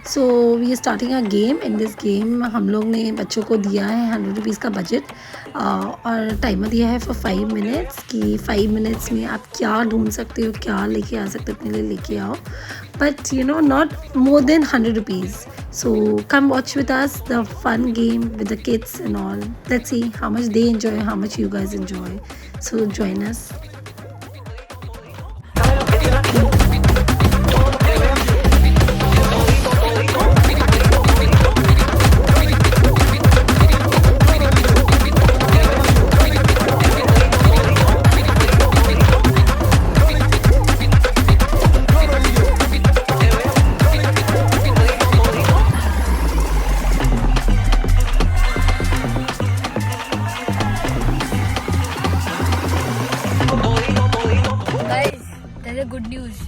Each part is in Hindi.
So we are starting a game. In this game हम लोग ने बच्चों को दिया है 100 रुपीज़ का बजट और टाइमर दिया है फॉर 5 मिनट्स कि 5 मिनट्स में आप क्या ढूंढ सकते हो, क्या लेके आ सकते हो, अपने लिए लेके आओ, but you know not more than 100 rupees. So come watch with us the fun game with the kids and all. Let's see how much they enjoy, how much you guys enjoy. So join us. Guys, there's a good news.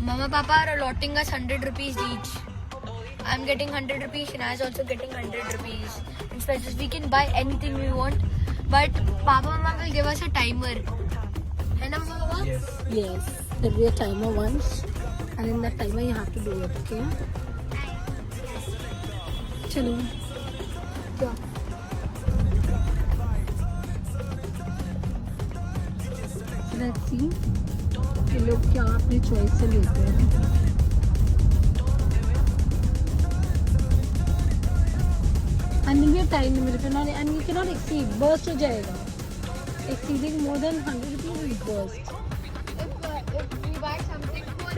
Mama Papa are allotting us 100 rupees each. I'm getting 100 rupees, Shana is also getting 100 rupees. In special, we can buy anything we want, but Papa Mama will give us a timer. है ना Mama Papa? Yes, there'll be a timer once, and in that timer you have to do it, okay? चलो क्या? लेट्स सी ये लोग क्या अपनी चॉइस से लेते हैं। And will be a time limit if not, and you can not exceed, burst हो जाएगा। Exceeding more than 100 rupees will burst. If we buy something for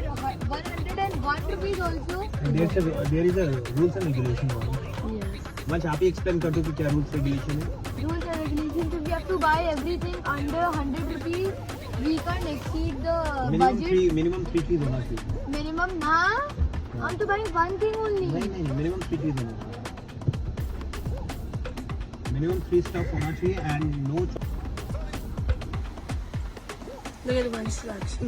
101 rupees also. There is a rules and regulation one. Yes मंच आप ही एक्सप्लेन कर दो कि क्या रूल्स रेगुलेशन है। Rules and regulations, if we have to buy everything under 100 rupees, we can't exceed the budget. Minimum 3 चीज होना चाहिए। Minimum, nah. I'm to buying one thing only. नहीं मिनिमम 3 चीज होना चाहिए। मिनिमम 3 स्टफ होना चाहिए and no. Look at one reaction.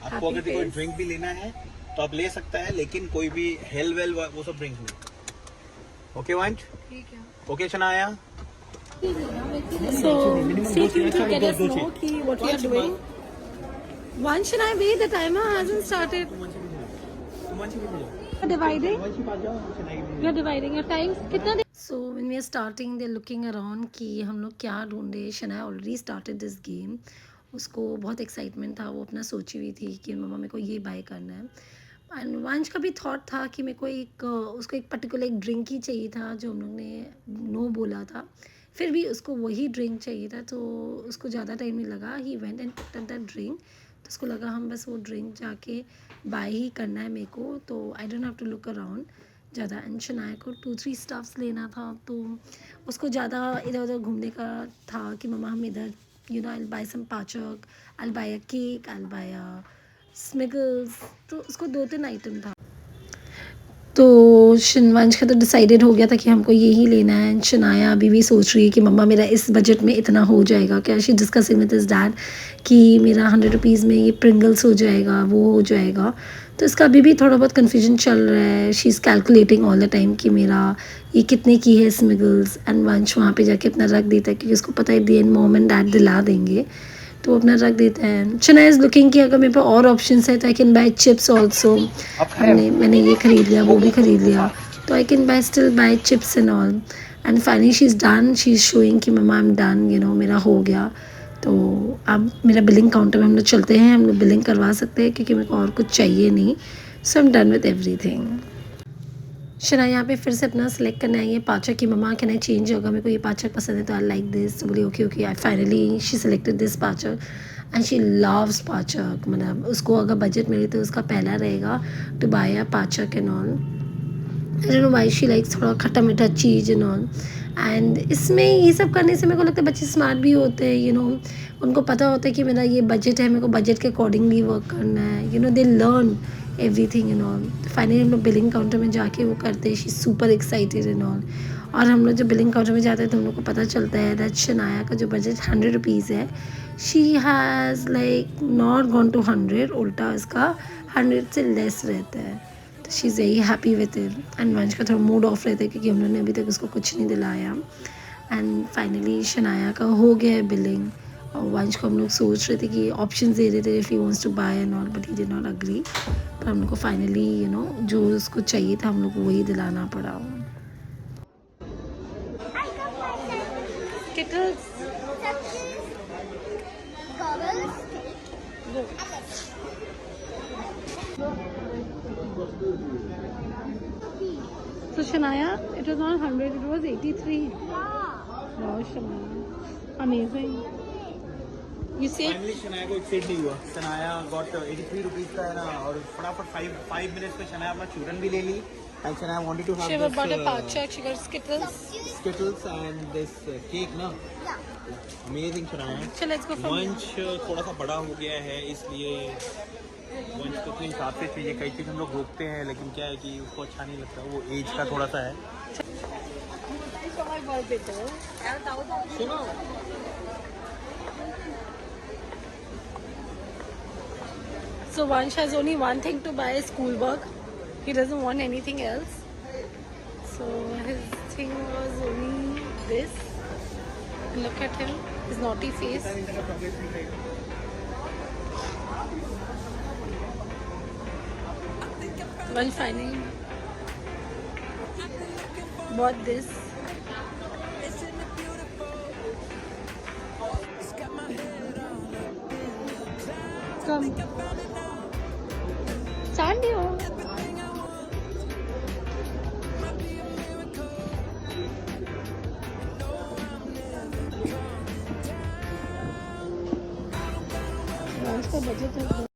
आपको अगर कोई ड्रिंक भी लेना है तो आप ले सकता है, लेकिन कोई भी हेल वेल वो सब ड्रिंक नहीं। ओके वंश, ठीक है. Okay Shanaya. So stay tuned to get us know ki what we are doing. One should I wait? The timer hasn't started. We're dividing. We are dividing your time. कितना दे? So when we are starting, they're looking around कि हम लोग क्या ढूंढे. Shana already started this game. उसको बहुत एक्साइटमेंट था, वो अपना सोची हुई थी कि मम्मा मेरे को ये बाय करना है। एंड वंश का भी थॉट था कि मेरे को उसको एक पर्टिकुलर एक ड्रिंक ही चाहिए था जो हम लोग ने नो बोला था, फिर भी उसको वही ड्रिंक चाहिए था, तो उसको ज़्यादा टाइम नहीं लगा। He went and picked up that drink. तो उसको लगा हम बस वो ड्रिंक जाके बाय ही करना है मेरे को, तो I don't have to look around ज़्यादा। एंड शनाया को 2-3 स्टफ्स लेना था, तो उसको ज़्यादा इधर उधर घूमने का था कि मम्मा हम इधर you know I'll buy some pachak, I'll buy a cake, I'll buy a smiggles। तो उसको 2-3 आइटम था, तो शिनवंश का तो डिसाइडेड हो गया था कि हमको यही लेना है। शनाया अभी भी सोच रही है कि मम्मा मेरा इस बजट में इतना हो जाएगा क्या। She discussing with his dad कि मेरा 100 रुपीज़ में ये प्रिंगल्स हो जाएगा, वो हो जाएगा। तो इसका अभी भी थोड़ा बहुत कन्फ्यूजन चल रहा है। She is calculating all the time कि मेरा ये कितने की है स्मिगल्स। एंड वंश वहाँ पे जाके अपना रख देता है क्योंकि उसको पता है दी एंड मॉम एंड डैड दिला देंगे, तो अपना रख देता है। शना इज़ लुकिंग कि अगर मेरे पास और ऑप्शंस है तो I can buy chips also. मैंने ये ख़रीद लिया, वो भी ख़रीद लिया, तो I can buy still buy chips and all. And finally she is done, she is showing कि मम्मा I am done, you know मेरा हो गया। तो अब मेरा बिलिंग काउंटर में हम लोग चलते हैं, हम लोग बिलिंग करवा सकते हैं क्योंकि मेरे को और कुछ चाहिए नहीं। So I am done with everything. Shana यहाँ पे फिर से अपना सेलेक्ट करना है ये पाचक की। मम्मा कैन आई चेंज, अगर मेरे को ये पाचक पसंद है तो आई लाइक दिस। तो बोली okay okay. I finally she selected this पाचक एंड शी लव्स पाचक। मतलब उसको अगर बजट मिले तो उसका पहला रहेगा टू बाय अ पाचक and all. I don't know why she likes थोड़ा खट्टा मीठा चीज़ एंड ऑल। एंड इसमें ये सब करने से मेरे को लगता है बच्चे स्मार्ट भी होते हैं, यू नो उनको पता होता है कि मेरा ये बजट है, मेरे को बजट के अकॉर्डिंगली वर्क करना है, you know they learn everything and all. Finally हम लोग बिलिंग काउंटर में जाके वो करते हैं। She super excited and all. और हम लोग जब बिलिंग काउंटर में जाते हैं तो हम लोग को पता चलता है दैट शनाया का जो बजट 100 रुपीज़ है, she has like not gone to 100, उल्टा इसका 100 से लेस रहता है। तो she is very happy with it. And Vansh का थोड़ा मूड ऑफ रहता है क्योंकि हम लोगों ने अभी तक उसको कुछ नहीं दिलाया। एंड फाइनली शनाया का हो गया है बिलिंग। और वंश को हम लोग सोच रहे थे कि ऑप्शंस दे रहे थे if he wants to buy and all, but he did not agree. पर हम लोग को फाइनली जो उसको चाहिए था हम लोग को वही दिलाना पड़ा। किटल्स So Shania, it was not 100, it was 83. Wow, Shania, amazing. You see? Finally Shanaya को एक्सेप्ट नहीं हुआ। शनाया गॉट 83 रुपीज का है ना, और फटाफट 5 मिनट्स में शनाया अपना चूरन भी ले ली। And Shanaya wanted to She have bought a pouch, she got Skittles. Skittles and this cake ना। Amazing Shanaya. So let's go from वंश थोड़ा सा बड़ा हो गया है, इसलिए वंश को अपने हिसाब से चाहिए। कई चीज़ हम लोग रोकते हैं, लेकिन क्या है कि उसको अच्छा नहीं लगता, वो एज का थोड़ा सा है। सुनो, So Vansh has only one thing to buy, school work. He doesn't want anything else. So his thing was only this. Look at him, his naughty face. Vansh finally bought this. Come. Sandio. Vansh का बजट है